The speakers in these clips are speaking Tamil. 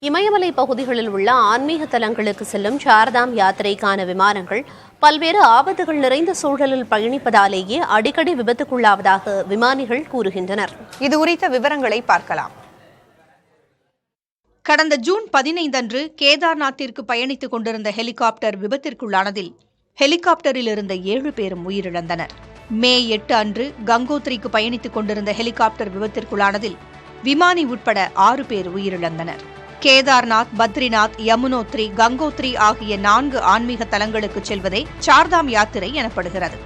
இமயமலை பகுதிகளில் உள்ள ஆன்மீக தலங்களுக்கு செல்லும் சார்தாம் யாத்திரைக்கான விமானங்கள் பல்வேறு ஆபத்துகள் நிறைந்த சூழலில் பயணிப்பதாலேயே அடிக்கடி விபத்துக்குள்ளாவதாக விமானிகள் கூறுகின்றனர். இது குறித்த விவரங்களை பார்க்கலாம். கடந்த ஜூன் 15 அன்று கேதார்நாத்திற்கு பயணித்துக் கொண்டிருந்த ஹெலிகாப்டர் விபத்திற்குள்ளானதில் ஹெலிகாப்டரில் இருந்த 7 பேரும் உயிரிழந்தனர். மே 8 அன்று கங்கோத்ரிக்கு பயணித்துக் கொண்டிருந்த ஹெலிகாப்டர் விபத்திற்குள்ளானதில் விமானி உட்பட 6 பேர் உயிரிழந்தனர். கேதார்நாத், பத்ரிநாத், யமுனோத்ரி, கங்கோத்ரி ஆகிய 4 ஆன்மீக தலங்களுக்கு செல்வதே சார்தாம் யாத்திரை எனப்படுகிறது.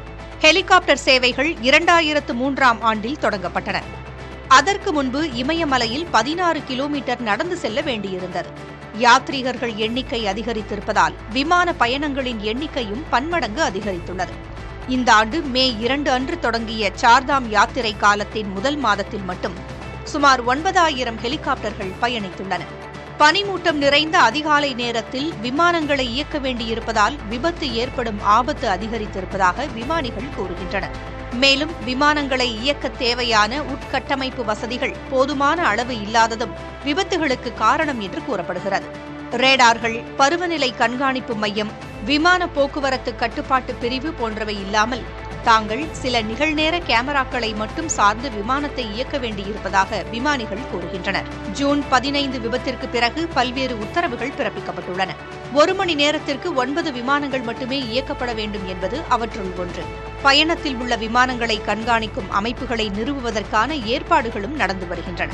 ஹெலிகாப்டர் சேவைகள் 2003ஆம் ஆண்டில் தொடங்கப்பட்டன. அதற்கு முன்பு இமயமலையில் 16 கிலோமீட்டர் நடந்து செல்ல வேண்டியிருந்தது. யாத்ரீகர்கள் எண்ணிக்கை அதிகரித்திருப்பதால் விமான பயணங்களின் எண்ணிக்கையும் பன்மடங்கு அதிகரித்துள்ளது. இந்த ஆண்டு மே 2 அன்று தொடங்கிய சார்தாம் யாத்திரை காலத்தின் முதல் மாதத்தில் மட்டும் சுமார் 9000 ஹெலிகாப்டர்கள் பயணித்துள்ளன. பனிமூட்டம் நிறைந்த அதிகாலை நேரத்தில் விமானங்களை இயக்க வேண்டியிருப்பதால் விபத்து ஏற்படும் ஆபத்து அதிகரித்திருப்பதாக விமானிகள் கூறுகின்றனர். மேலும் விமானங்களை இயக்க தேவையான உட்கட்டமைப்பு வசதிகள் போதுமான அளவு இல்லாததும் விபத்துகளுக்கு காரணம் என்று கூறப்படுகிறது. ரேடார்கள், பருவநிலை கண்காணிப்பு மையம், விமான போக்குவரத்து கட்டுப்பாட்டு பிரிவு போன்றவை இல்லாமல் தாங்கள் சில நிகழ்நேர கேமராக்களை மட்டும் சார்ந்து விமானத்தை இயக்க வேண்டியிருப்பதாக விமானிகள் கூறுகின்றனர். ஜூன் 15 விபத்திற்கு பிறகு பல்வேறு உத்தரவுகள் பிறப்பிக்கப்பட்டுள்ளன. 1 மணி நேரத்திற்கு 9 விமானங்கள் மட்டுமே இயக்கப்பட வேண்டும் என்பது அவற்றுள் ஒன்று. பயணத்தில் உள்ள விமானங்களை கண்காணிக்கும் அமைப்புகளை நிறுவுவதற்கான ஏற்பாடுகளும் நடந்து வருகின்றன.